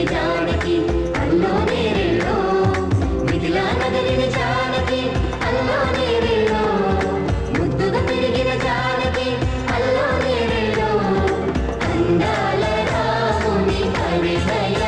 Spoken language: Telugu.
జానకి అల్లో నేరెళ్ళో మిథిలా నగరిని జానకి అల్లో నేరెళ్ళో ముద్దుగా పెరిగిన జానకి అల్లో నేరెళ్ళో అందాల రాముని పరిణయ